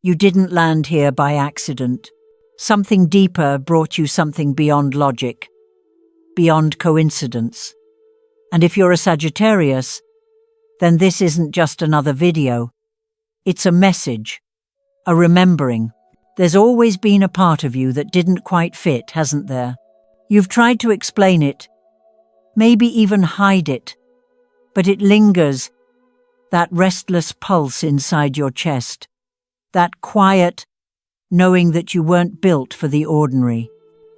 You didn't land here by accident. Something deeper brought you something beyond logic, beyond coincidence. And if you're a Sagittarius, then this isn't just another video. It's a message, a remembering. There's always been a part of you that didn't quite fit, hasn't there? You've tried to explain it, maybe even hide it, but it lingers, that restless pulse inside your chest, that quiet knowing that you weren't built for the ordinary,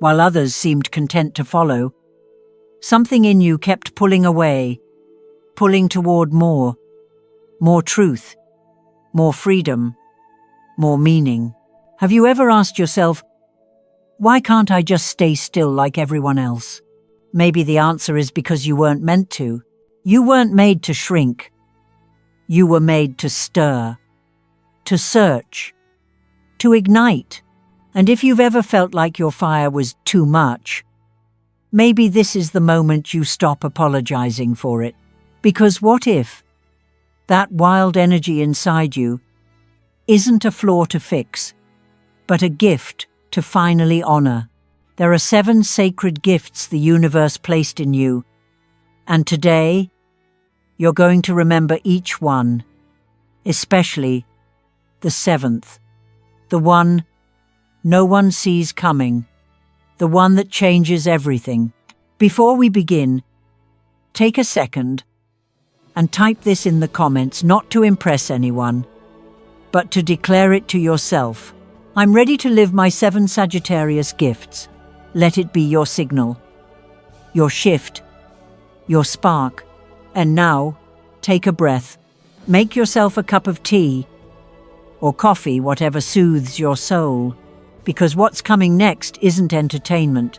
while others seemed content to follow. Something in you kept pulling away, pulling toward more truth, more freedom, more meaning. Have you ever asked yourself, why can't I just stay still like everyone else? Maybe the answer is because you weren't meant to. You weren't made to shrink. You were made to stir, to search, to ignite. And if you've ever felt like your fire was too much, maybe this is the moment you stop apologizing for it. Because what if that wild energy inside you isn't a flaw to fix, but a gift to finally honor? There are 7 sacred gifts the universe placed in you, and today you're going to remember each one, especially the 7th, the one no one sees coming, the one that changes everything. Before we begin, take a second and type this in the comments, not to impress anyone, but to declare it to yourself. I'm ready to live my 7 Sagittarius gifts. Let it be your signal, your shift, your spark. And now, take a breath. Make yourself a cup of tea or coffee, whatever soothes your soul. Because what's coming next isn't entertainment.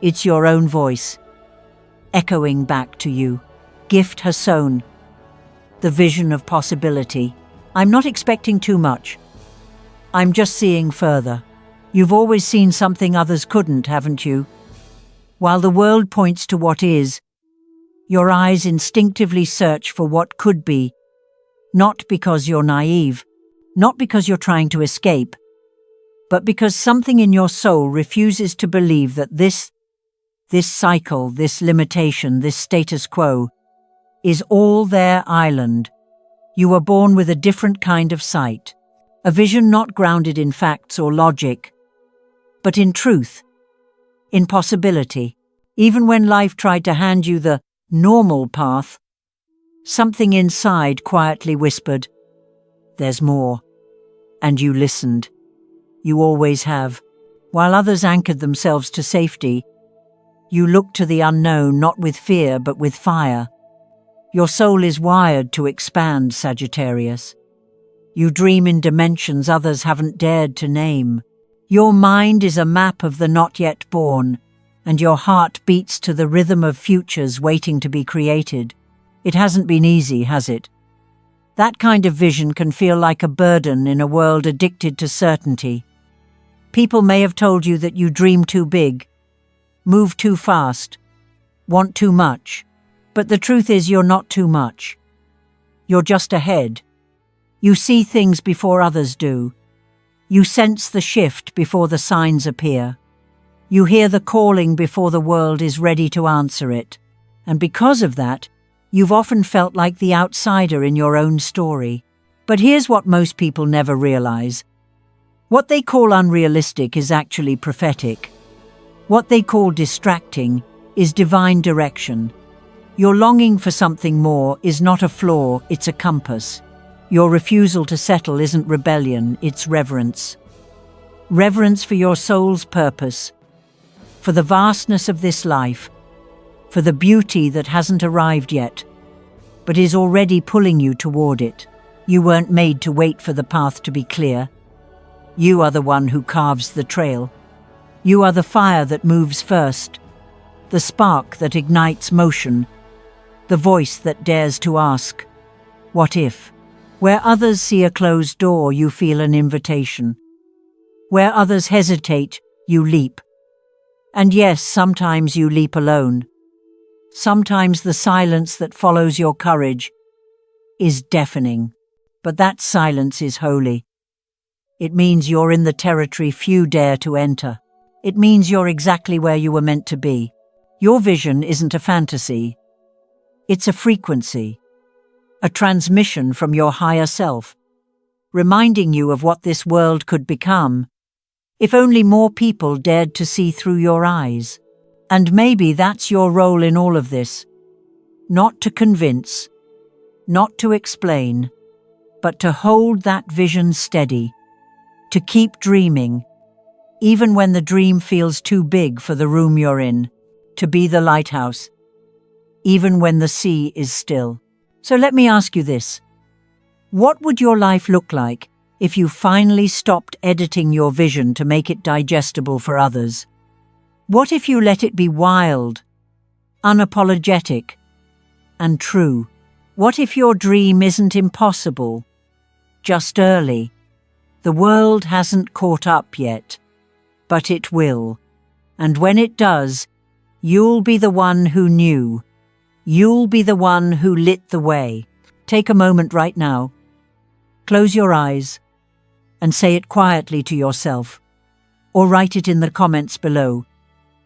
It's your own voice, echoing back to you. Gift has sown, the vision of possibility. I'm not expecting too much. I'm just seeing further. You've always seen something others couldn't, haven't you? While the world points to what is, your eyes instinctively search for what could be, not because you're naive, not because you're trying to escape, but because something in your soul refuses to believe that this cycle, this limitation, this status quo is all their island. You were born with a different kind of sight, a vision not grounded in facts or logic, but in truth, in possibility. Even when life tried to hand you the normal path, something inside quietly whispered, "There's more." And you listened. You always have. While others anchored themselves to safety, you looked to the unknown not with fear but with fire. Your soul is wired to expand, Sagittarius. You dream in dimensions others haven't dared to name. Your mind is a map of the not yet born, and your heart beats to the rhythm of futures waiting to be created. It hasn't been easy, has it? That kind of vision can feel like a burden in a world addicted to certainty. People may have told you that you dream too big, move too fast, want too much. But the truth is you're not too much. You're just ahead. You see things before others do. You sense the shift before the signs appear. You hear the calling before the world is ready to answer it. And because of that, you've often felt like the outsider in your own story. But here's what most people never realize. What they call unrealistic is actually prophetic. What they call distracting is divine direction. Your longing for something more is not a flaw, it's a compass. Your refusal to settle isn't rebellion, it's reverence. Reverence for your soul's purpose, for the vastness of this life, for the beauty that hasn't arrived yet, but is already pulling you toward it. You weren't made to wait for the path to be clear. You are the one who carves the trail. You are the fire that moves first, the spark that ignites motion, the voice that dares to ask, what if? Where others see a closed door, you feel an invitation. Where others hesitate, you leap. And yes, sometimes you leap alone. Sometimes the silence that follows your courage is deafening, but that silence is holy. It means you're in the territory few dare to enter. It means you're exactly where you were meant to be. Your vision isn't a fantasy. It's a frequency, a transmission from your higher self, reminding you of what this world could become if only more people dared to see through your eyes. And maybe that's your role in all of this. Not to convince, not to explain, but to hold that vision steady, to keep dreaming, even when the dream feels too big for the room you're in, to be the lighthouse, even when the sea is still. So let me ask you this. What would your life look like if you finally stopped editing your vision to make it digestible for others? What if you let it be wild, unapologetic, and true? What if your dream isn't impossible, just early? The world hasn't caught up yet, but it will. And when it does, you'll be the one who knew. You'll be the one who lit the way. Take a moment right now. Close your eyes and say it quietly to yourself, or write it in the comments below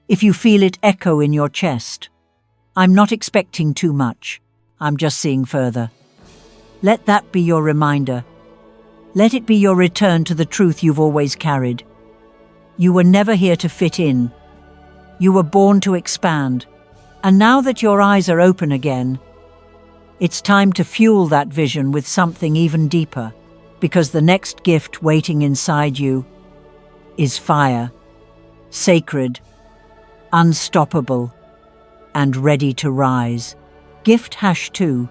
if you feel it echo in your chest. I'm not expecting too much. I'm just seeing further. Let that be your reminder. Let it be your return to the truth you've always carried. You were never here to fit in. You were born to expand. And now that your eyes are open again, it's time to fuel that vision with something even deeper, because the next gift waiting inside you is fire, sacred, unstoppable, and ready to rise. Gift #2,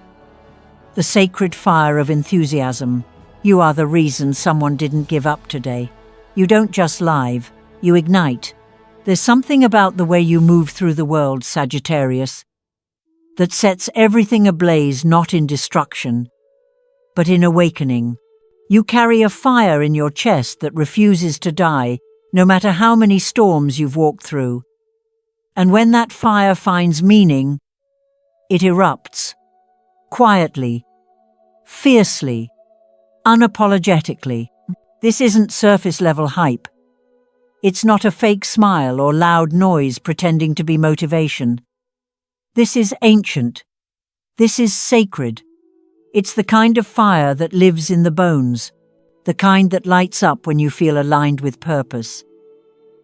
the sacred fire of enthusiasm. You are the reason someone didn't give up today. You don't just live, you ignite. There's something about the way you move through the world, Sagittarius, that sets everything ablaze, not in destruction, but in awakening. You carry a fire in your chest that refuses to die, no matter how many storms you've walked through. And when that fire finds meaning, it erupts, quietly, fiercely, unapologetically. This isn't surface-level hype. It's not a fake smile or loud noise pretending to be motivation. This is ancient. This is sacred. It's the kind of fire that lives in the bones, the kind that lights up when you feel aligned with purpose,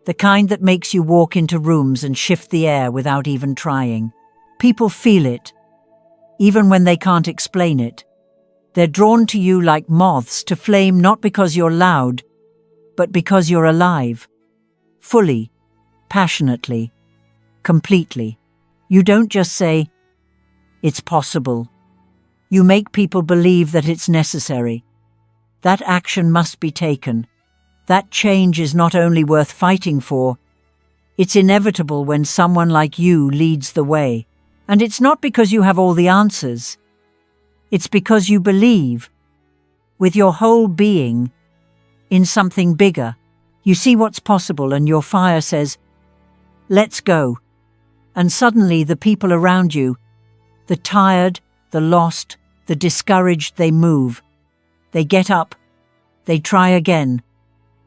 the kind that makes you walk into rooms and shift the air without even trying. People feel it, even when they can't explain it. They're drawn to you like moths to flame, not because you're loud, but because you're alive. Fully, passionately, completely. You don't just say, "It's possible." You make people believe that it's necessary. That action must be taken. That change is not only worth fighting for, it's inevitable when someone like you leads the way. And it's not because you have all the answers. It's because you believe, with your whole being, in something bigger. You see what's possible and your fire says, "Let's go." And suddenly the people around you, the tired, the lost, the discouraged, they move. They get up. They try again.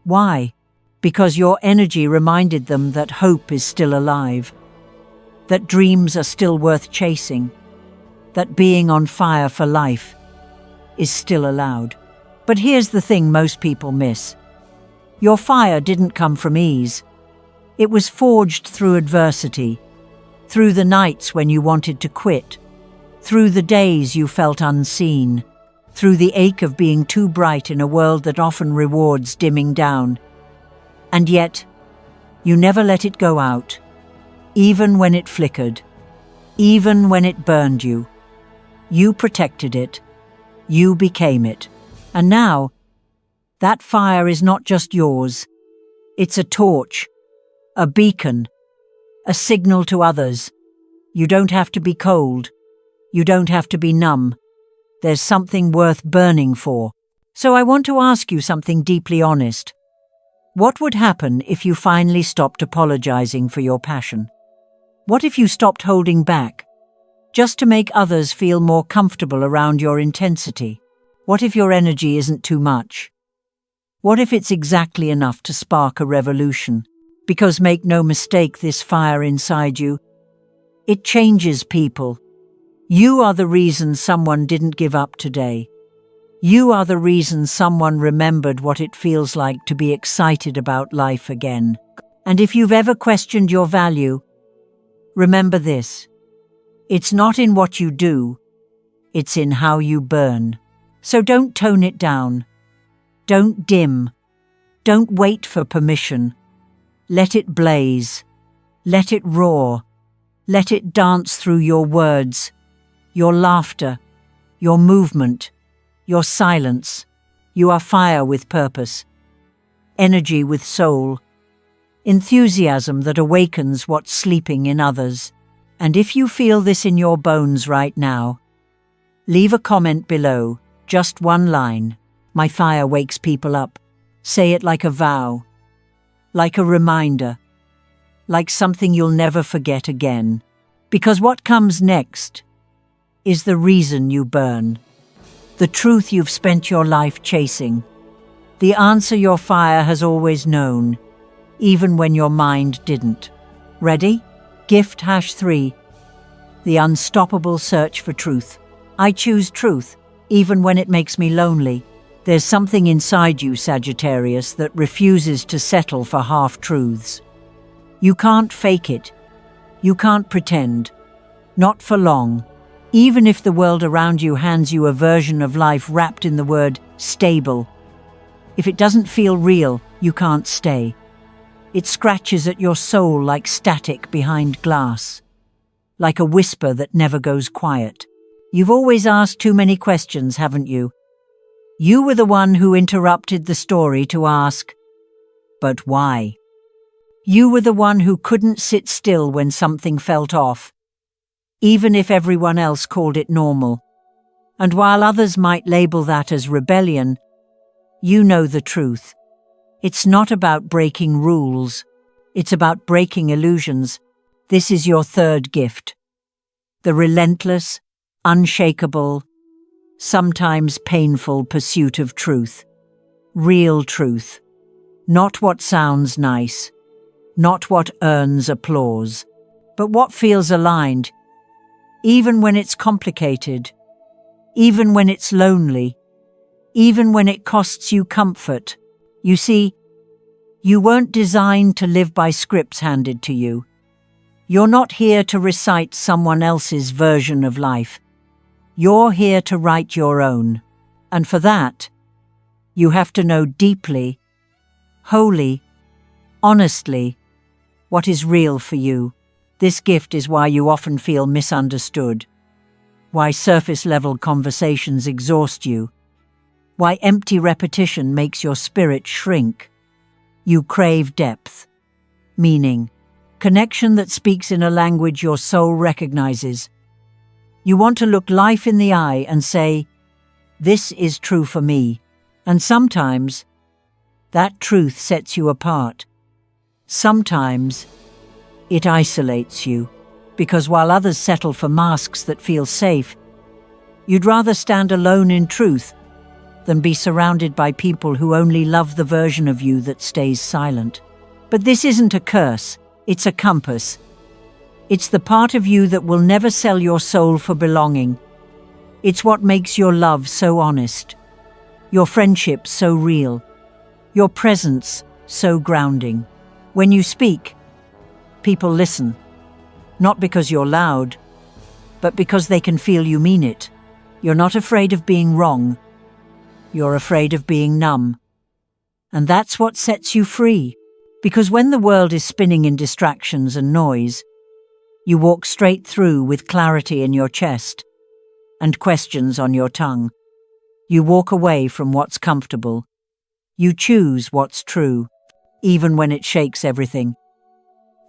Why? Because your energy reminded them that hope is still alive, that dreams are still worth chasing, that being on fire for life is still allowed. But here's the thing most people miss. Your fire didn't come from ease. It was forged through adversity, through the nights when you wanted to quit, through the days you felt unseen, through the ache of being too bright in a world that often rewards dimming down. And yet, you never let it go out, even when it flickered, even when it burned you. You protected it. You became it. And now, that fire is not just yours. It's a torch, a beacon, a signal to others. You don't have to be cold. You don't have to be numb. There's something worth burning for. So I want to ask you something deeply honest. What would happen if you finally stopped apologizing for your passion? What if you stopped holding back, just to make others feel more comfortable around your intensity? What if your energy isn't too much? What if it's exactly enough to spark a revolution? Because make no mistake, this fire inside you, it changes people. You are the reason someone didn't give up today. You are the reason someone remembered what it feels like to be excited about life again. And if you've ever questioned your value, remember this. It's not in what you do, it's in how you burn. So don't tone it down. Don't dim. Don't wait for permission. Let it blaze. Let it roar. Let it dance through your words, your laughter, your movement, your silence. You are fire with purpose, energy with soul, enthusiasm that awakens what's sleeping in others. And if you feel this in your bones right now, leave a comment below, just one line. My fire wakes people up. Say it like a vow, like a reminder, like something you'll never forget again. Because what comes next is the reason you burn, the truth you've spent your life chasing, the answer your fire has always known, even when your mind didn't. Ready? Gift #3. The unstoppable search for truth. I choose truth, even when it makes me lonely. There's something inside you, Sagittarius, that refuses to settle for half-truths. You can't fake it. You can't pretend. Not for long. Even if the world around you hands you a version of life wrapped in the word stable. If it doesn't feel real, you can't stay. It scratches at your soul like static behind glass, like a whisper that never goes quiet. You've always asked too many questions, haven't you? You were the one who interrupted the story to ask, but why? You were the one who couldn't sit still when something felt off, even if everyone else called it normal. And while others might label that as rebellion, you know the truth. It's not about breaking rules. It's about breaking illusions. This is your third gift. The relentless, unshakable, sometimes painful pursuit of truth. Real truth. Not what sounds nice. Not what earns applause. But what feels aligned. Even when it's complicated. Even when it's lonely. Even when it costs you comfort. You see, you weren't designed to live by scripts handed to you. You're not here to recite someone else's version of life. You're here to write your own. And for that, you have to know deeply, wholly, honestly, what is real for you. This gift is why you often feel misunderstood, why surface-level conversations exhaust you, why empty repetition makes your spirit shrink. You crave depth, meaning, connection that speaks in a language your soul recognizes. You want to look life in the eye and say, this is true for me. And sometimes, that truth sets you apart. Sometimes, it isolates you, because while others settle for masks that feel safe, you'd rather stand alone in truth than be surrounded by people who only love the version of you that stays silent. But this isn't a curse, it's a compass. It's the part of you that will never sell your soul for belonging. It's what makes your love so honest, your friendship so real, your presence so grounding. When you speak, people listen, not because you're loud, but because they can feel you mean it. You're not afraid of being wrong. You're afraid of being numb. And that's what sets you free, because when the world is spinning in distractions and noise, you walk straight through with clarity in your chest and questions on your tongue. You walk away from what's comfortable. You choose what's true, even when it shakes everything,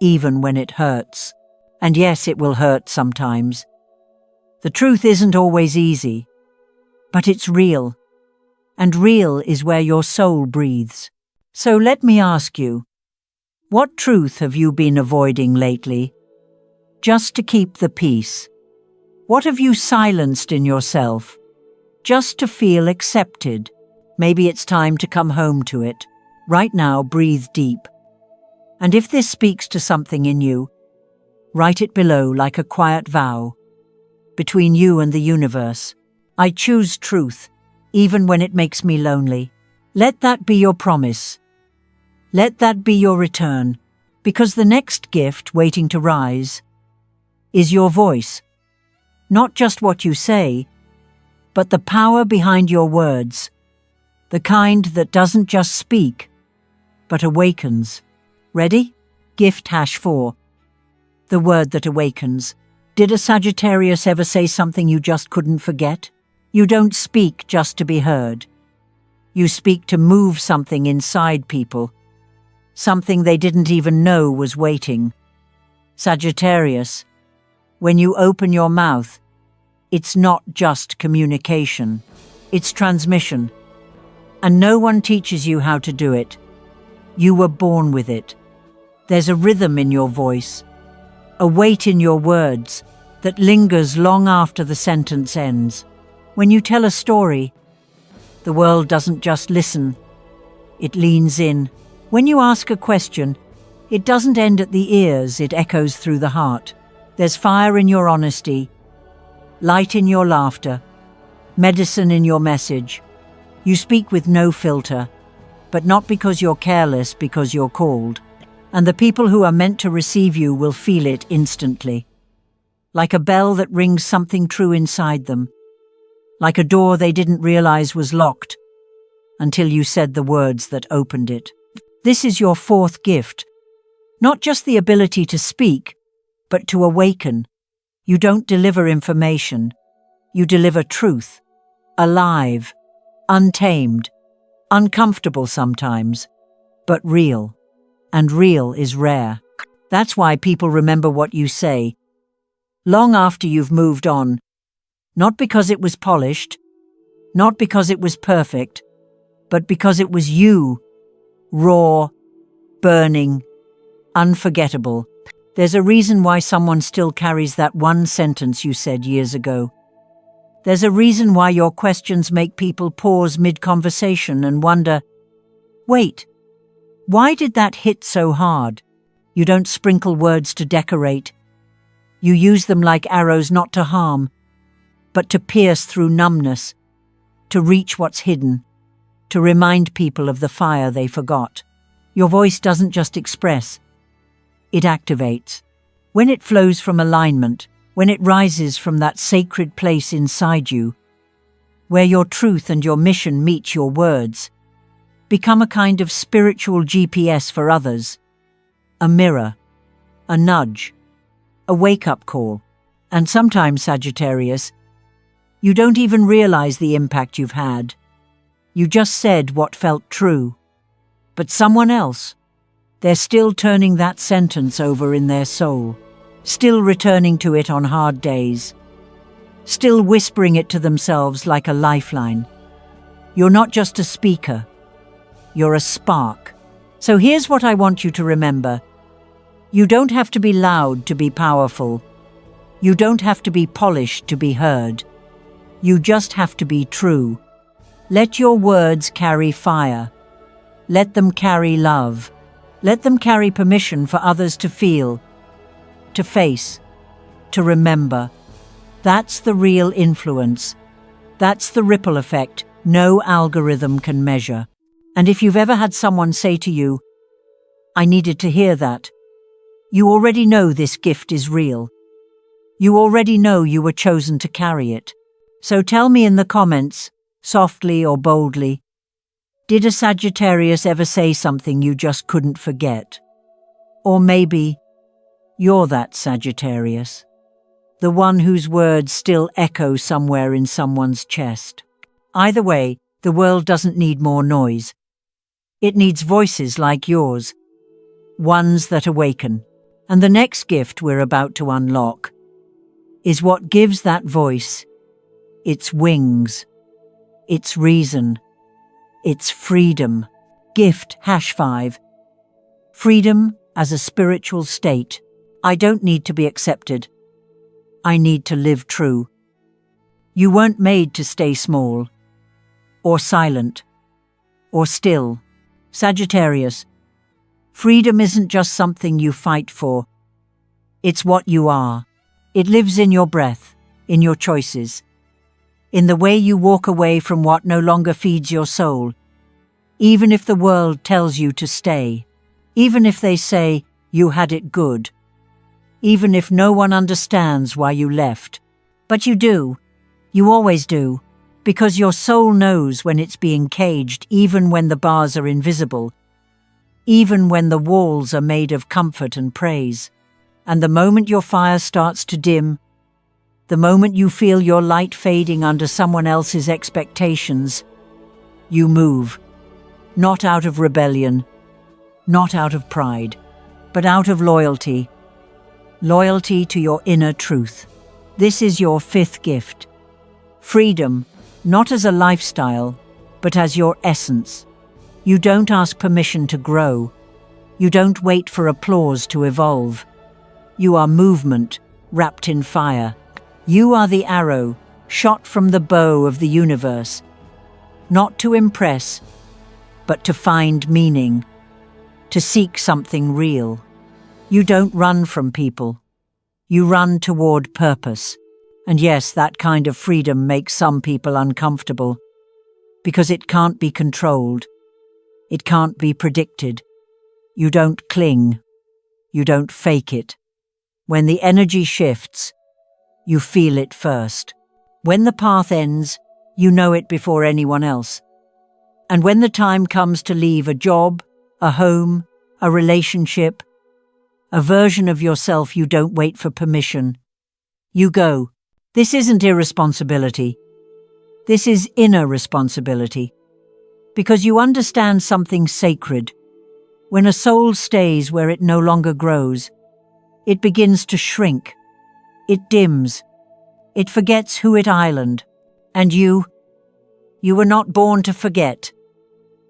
even when it hurts. And yes, it will hurt sometimes. The truth isn't always easy, but it's real. And real is where your soul breathes. So let me ask you, what truth have you been avoiding lately, just to keep the peace? What have you silenced in yourself, just to feel accepted? Maybe it's time to come home to it. Right now, breathe deep. And if this speaks to something in you, write it below like a quiet vow. Between you and the universe, I choose truth, even when it makes me lonely. Let that be your promise. Let that be your return, because the next gift waiting to rise is your voice. Not just what you say, but the power behind your words, the kind that doesn't just speak, but awakens. Ready? Gift #4. The word that awakens. Did a Sagittarius ever say something you just couldn't forget? You don't speak just to be heard. You speak to move something inside people, something they didn't even know was waiting. Sagittarius, when you open your mouth, it's not just communication, it's transmission. And no one teaches you how to do it. You were born with it. There's a rhythm in your voice, a weight in your words that lingers long after the sentence ends. When you tell a story, the world doesn't just listen, it leans in. When you ask a question, it doesn't end at the ears, it echoes through the heart. There's fire in your honesty, light in your laughter, medicine in your message. You speak with no filter, but not because you're careless, because you're called. And the people who are meant to receive you will feel it instantly. Like a bell that rings something true inside them. Like a door they didn't realize was locked until you said the words that opened it. This is your 4th gift. Not just the ability to speak, but to awaken. You don't deliver information. You deliver truth. Alive, untamed, uncomfortable sometimes, but real. And real is rare. That's why people remember what you say, long after you've moved on. Not because it was polished, not because it was perfect, but because it was you, raw, burning, unforgettable. There's a reason why someone still carries that one sentence you said years ago. There's a reason why your questions make people pause mid-conversation and wonder, wait, why did that hit so hard? You don't sprinkle words to decorate. You use them like arrows not to harm, but to pierce through numbness, to reach what's hidden, to remind people of the fire they forgot. Your voice doesn't just express, it activates. When it flows from alignment, when it rises from that sacred place inside you, where your truth and your mission meet your words, become a kind of spiritual GPS for others, a mirror, a nudge, a wake-up call. And sometimes, Sagittarius, you don't even realize the impact you've had. You just said what felt true. But someone else, they're still turning that sentence over in their soul, still returning to it on hard days, still whispering it to themselves like a lifeline. You're not just a speaker, you're a spark. So here's what I want you to remember. You don't have to be loud to be powerful. You don't have to be polished to be heard. You just have to be true. Let your words carry fire. Let them carry love. Let them carry permission for others to feel, to face, to remember. That's the real influence. That's the ripple effect no algorithm can measure. And if you've ever had someone say to you, I needed to hear that, you already know this gift is real. You already know you were chosen to carry it. So tell me in the comments, softly or boldly, did a Sagittarius ever say something you just couldn't forget? Or maybe you're that Sagittarius, the one whose words still echo somewhere in someone's chest. Either way, the world doesn't need more noise. It needs voices like yours, ones that awaken. And the next gift we're about to unlock is what gives that voice its wings, its reason, its freedom. Gift #5. Freedom as a spiritual state. I don't need to be accepted. I need to live true. You weren't made to stay small or silent or still. Sagittarius, freedom isn't just something you fight for. It's what you are. It lives in your breath, in your choices, in the way you walk away from what no longer feeds your soul, even if the world tells you to stay, even if they say you had it good, even if no one understands why you left. But you do. You always do. Because your soul knows when it's being caged, even when the bars are invisible, even when the walls are made of comfort and praise. And the moment your fire starts to dim, the moment you feel your light fading under someone else's expectations, you move. Not out of rebellion, not out of pride, but out of loyalty. Loyalty to your inner truth. This is your fifth gift. Freedom, not as a lifestyle, but as your essence. You don't ask permission to grow. You don't wait for applause to evolve. You are movement, wrapped in fire. You are the arrow, shot from the bow of the universe. Not to impress, but to find meaning, to seek something real. You don't run from people. You run toward purpose. And yes, that kind of freedom makes some people uncomfortable, because it can't be controlled. It can't be predicted. You don't cling. You don't fake it. When the energy shifts, you feel it first. When the path ends, you know it before anyone else. And when the time comes to leave a job, a home, a relationship, a version of yourself, you don't wait for permission. You go. This isn't irresponsibility. This is inner responsibility. Because you understand something sacred. When a soul stays where it no longer grows, it begins to shrink. It dims. It forgets who it island. And you were not born to forget.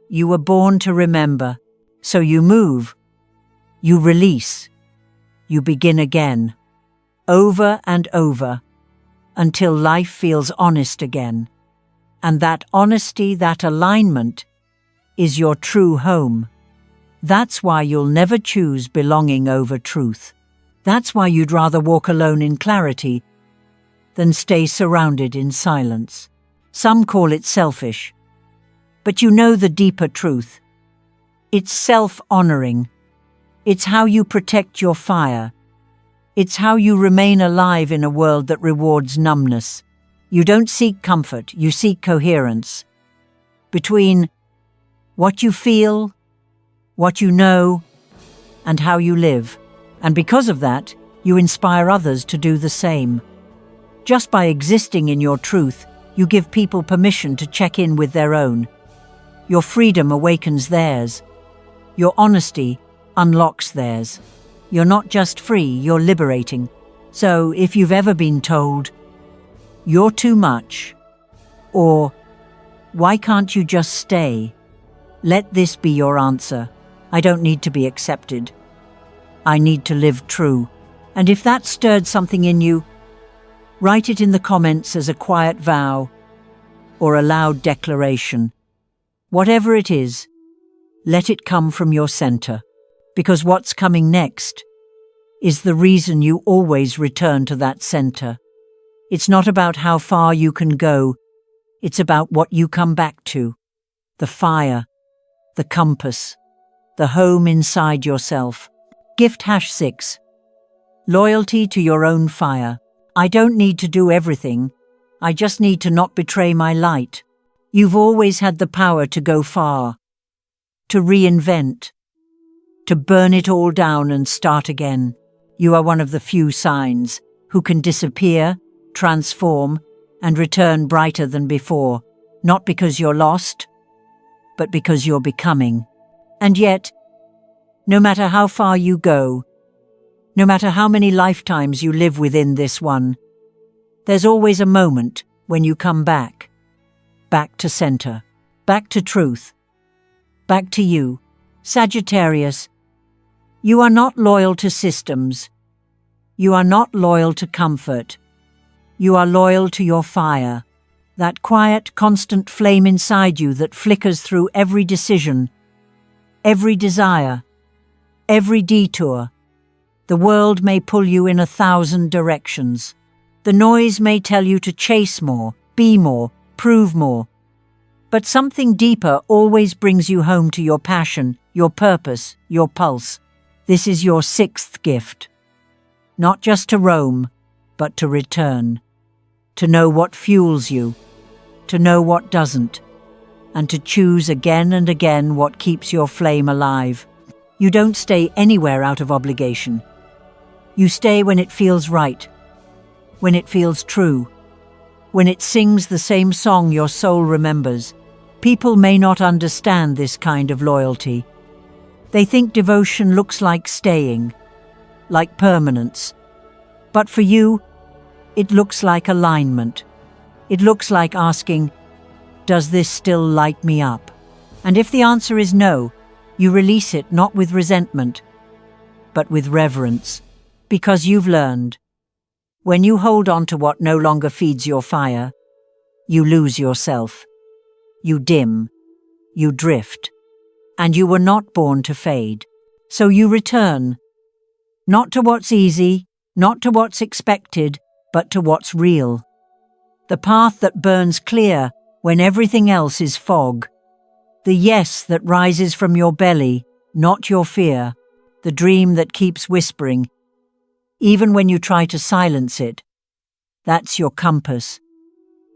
You were born to remember. So you move. You release. You begin again. Over and over. Until life feels honest again. And that honesty, that alignment, is your true home. That's why you'll never choose belonging over truth. That's why you'd rather walk alone in clarity than stay surrounded in silence. Some call it selfish. But you know the deeper truth. It's self-honoring. It's how you protect your fire. It's how you remain alive in a world that rewards numbness. You don't seek comfort, you seek coherence. Between what you feel, what you know, and how you live. And because of that, you inspire others to do the same. Just by existing in your truth, you give people permission to check in with their own. Your freedom awakens theirs. Your honesty unlocks theirs. You're not just free, you're liberating. So if you've ever been told, "You're too much," or "Why can't you just stay?" let this be your answer. I don't need to be accepted. I need to live true. And if that stirred something in you, write it in the comments as a quiet vow or a loud declaration. Whatever it is, let it come from your center. Because what's coming next is the reason you always return to that center. It's not about how far you can go, it's about what you come back to. The fire, the compass, the home inside yourself. Gift #6. Loyalty to your own fire. I don't need to do everything, I just need to not betray my light. You've always had the power to go far, to reinvent, to burn it all down and start again. You are one of the few signs who can disappear, transform, and return brighter than before, not because you're lost, but because you're becoming. And yet, no matter how far you go, no matter how many lifetimes you live within this one, there's always a moment when you come back. Back to center, back to truth, back to you. Sagittarius, you are not loyal to systems. You are not loyal to comfort. You are loyal to your fire. That quiet, constant flame inside you that flickers through every decision, every desire, every detour. The world may pull you in 1,000 directions. The noise may tell you to chase more, be more, prove more. But something deeper always brings you home to your passion, your purpose, your pulse. This is your 6th gift. Not just to roam, but to return. To know what fuels you, to know what doesn't, and to choose again and again what keeps your flame alive. You don't stay anywhere out of obligation. You stay when it feels right, when it feels true, when it sings the same song your soul remembers. People may not understand this kind of loyalty. They think devotion looks like staying, like permanence. But for you, it looks like alignment. It looks like asking, does this still light me up? And if the answer is no, you release it not with resentment, but with reverence, because you've learned. When you hold on to what no longer feeds your fire, you lose yourself. You dim, you drift, and you were not born to fade. So you return, not to what's easy, not to what's expected, but to what's real. The path that burns clear when everything else is fog. The yes that rises from your belly, not your fear. The dream that keeps whispering, even when you try to silence it. That's your compass.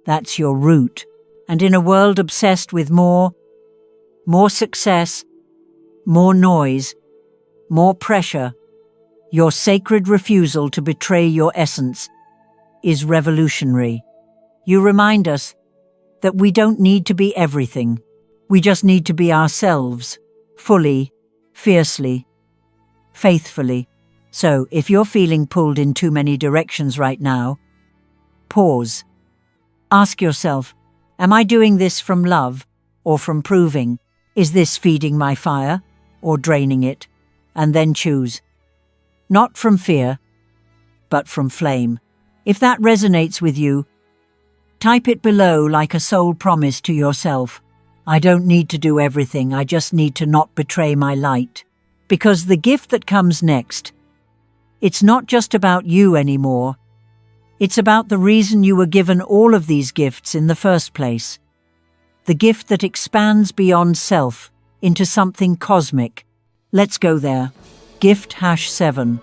That's your route. And in a world obsessed with more success, more noise, more pressure, your sacred refusal to betray your essence is revolutionary. You remind us that we don't need to be everything. We just need to be ourselves, fully, fiercely, faithfully. So, if you're feeling pulled in too many directions right now, pause. Ask yourself, am I doing this from love or from proving? Is this feeding my fire or draining it? And then choose. Not from fear, but from flame. If that resonates with you, type it below like a soul promise to yourself. I don't need to do everything, I just need to not betray my light. Because the gift that comes next, it's not just about you anymore. It's about the reason you were given all of these gifts in the first place. The gift that expands beyond self into something cosmic. Let's go there. Gift #7.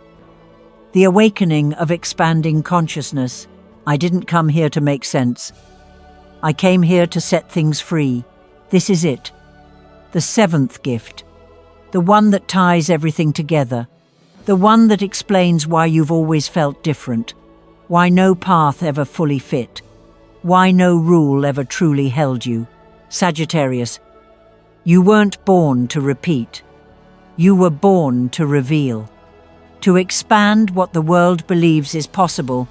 The awakening of expanding consciousness. I didn't come here to make sense. I came here to set things free. This is it. The 7th gift. The one that ties everything together. The one that explains why you've always felt different. Why no path ever fully fit. Why no rule ever truly held you. Sagittarius, you weren't born to repeat. You were born to reveal. To expand what the world believes is possible,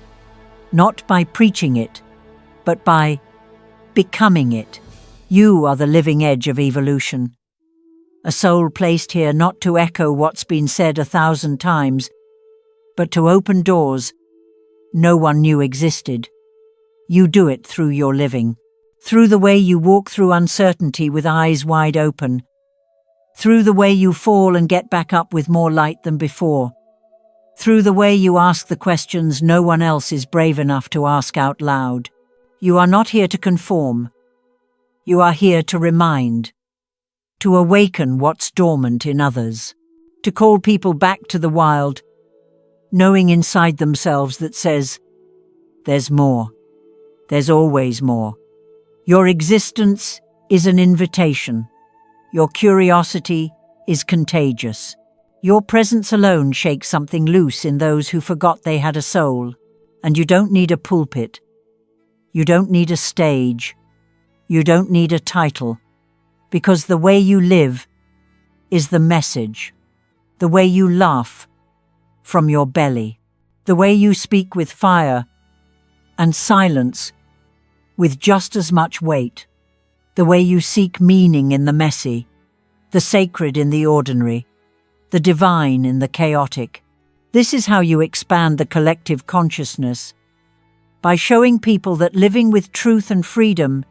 not by preaching it, but by becoming it. You are the living edge of evolution. A soul placed here not to echo what's been said 1,000 times, but to open doors no one knew existed. You do it through your living, through the way you walk through uncertainty with eyes wide open, through the way you fall and get back up with more light than before, through the way you ask the questions no one else is brave enough to ask out loud. You are not here to conform. You are here to remind, to awaken what's dormant in others, to call people back to the wild, knowing inside themselves that says, there's more. There's always more. Your existence is an invitation. Your curiosity is contagious. Your presence alone shakes something loose in those who forgot they had a soul. And you don't need a pulpit. You don't need a stage. You don't need a title. Because the way you live is the message. The way you laugh from your belly. The way you speak with fire and silence with just as much weight. The way you seek meaning in the messy, the sacred in the ordinary, the divine in the chaotic. This is how you expand the collective consciousness. by showing people that living with truth and freedom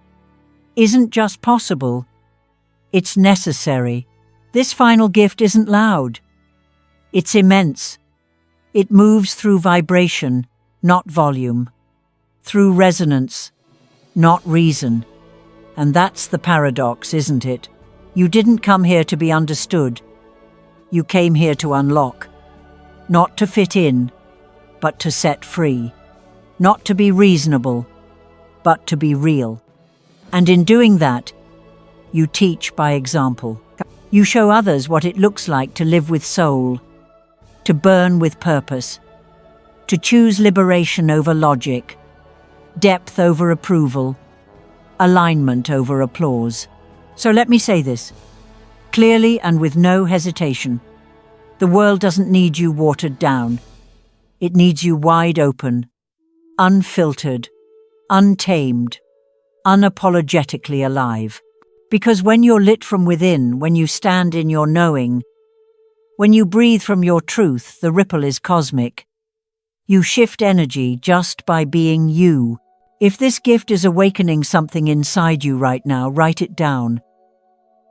isn't just possible, it's necessary. This final gift isn't loud. It's immense. It moves through vibration, not volume, through resonance, not reason. And that's the paradox, isn't it? You didn't come here to be understood. You came here to unlock, not to fit in, but to set free, not to be reasonable, but to be real. And in doing that, you teach by example. You show others what it looks like to live with soul, to burn with purpose, to choose liberation over logic, depth over approval, alignment over applause. So let me say this, clearly and with no hesitation. The world doesn't need you watered down. It needs you wide open, unfiltered, untamed, unapologetically alive. Because when you're lit from within, when you stand in your knowing, when you breathe from your truth, the ripple is cosmic. You shift energy just by being you. If this gift is awakening something inside you right now, write it down.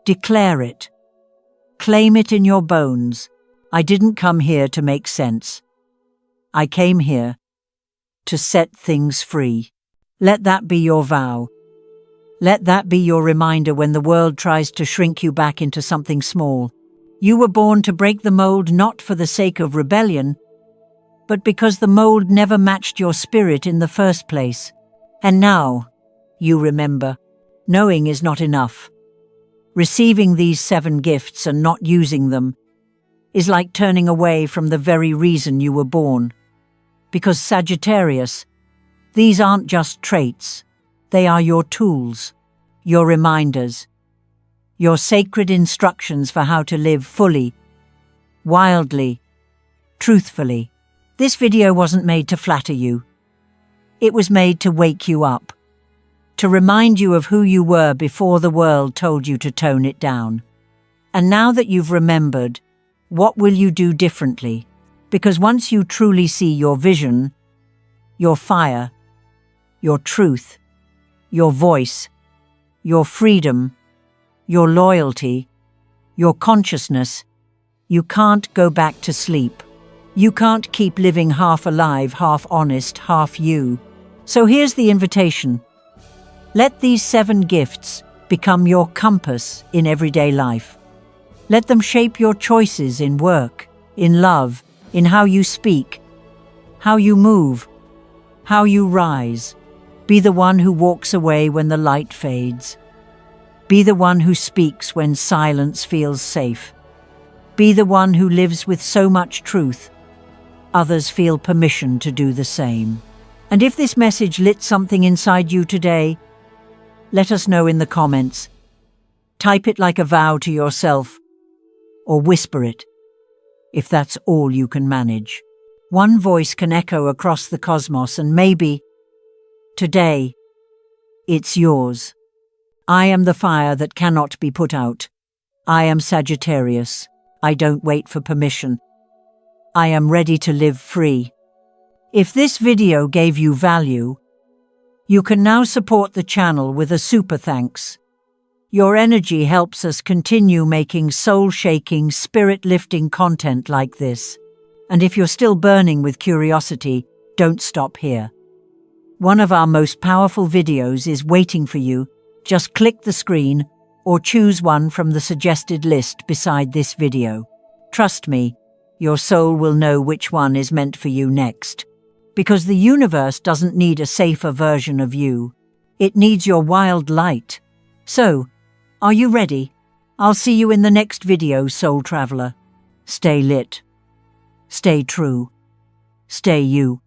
Declare it. Claim it in your bones. I didn't come here to make sense. I came here to set things free. Let that be your vow. Let that be your reminder when the world tries to shrink you back into something small. You were born to break the mold not for the sake of rebellion, but because the mold never matched your spirit in the first place. And now, you remember, knowing is not enough. Receiving these 7 gifts and not using them is like turning away from the very reason you were born. Because Sagittarius, these aren't just traits. They are your tools, your reminders, your sacred instructions for how to live fully, wildly, truthfully. This video wasn't made to flatter you. It was made to wake you up, to remind you of who you were before the world told you to tone it down. And now that you've remembered, what will you do differently? Because once you truly see your vision, your fire, your truth, your voice, your freedom, your loyalty, your consciousness, you can't go back to sleep. You can't keep living half alive, half honest, half you. So here's the invitation. Let these 7 gifts become your compass in everyday life. Let them shape your choices in work, in love, in how you speak, how you move, how you rise. Be the one who walks away when the light fades. Be the one who speaks when silence feels safe. Be the one who lives with so much truth, others feel permission to do the same. And if this message lit something inside you today, let us know in the comments. Type it like a vow to yourself, or whisper it, if that's all you can manage. One voice can echo across the cosmos, and maybe today, it's yours. I am the fire that cannot be put out. I am Sagittarius. I don't wait for permission. I am ready to live free. If this video gave you value, you can now support the channel with a super thanks. Your energy helps us continue making soul-shaking, spirit-lifting content like this. And if you're still burning with curiosity, don't stop here. One of our most powerful videos is waiting for you. Just click the screen or choose one from the suggested list beside this video. Trust me, your soul will know which one is meant for you next. Because the universe doesn't need a safer version of you. It needs your wild light. So, are you ready? I'll see you in the next video, Soul Traveler. Stay lit. Stay true. Stay you.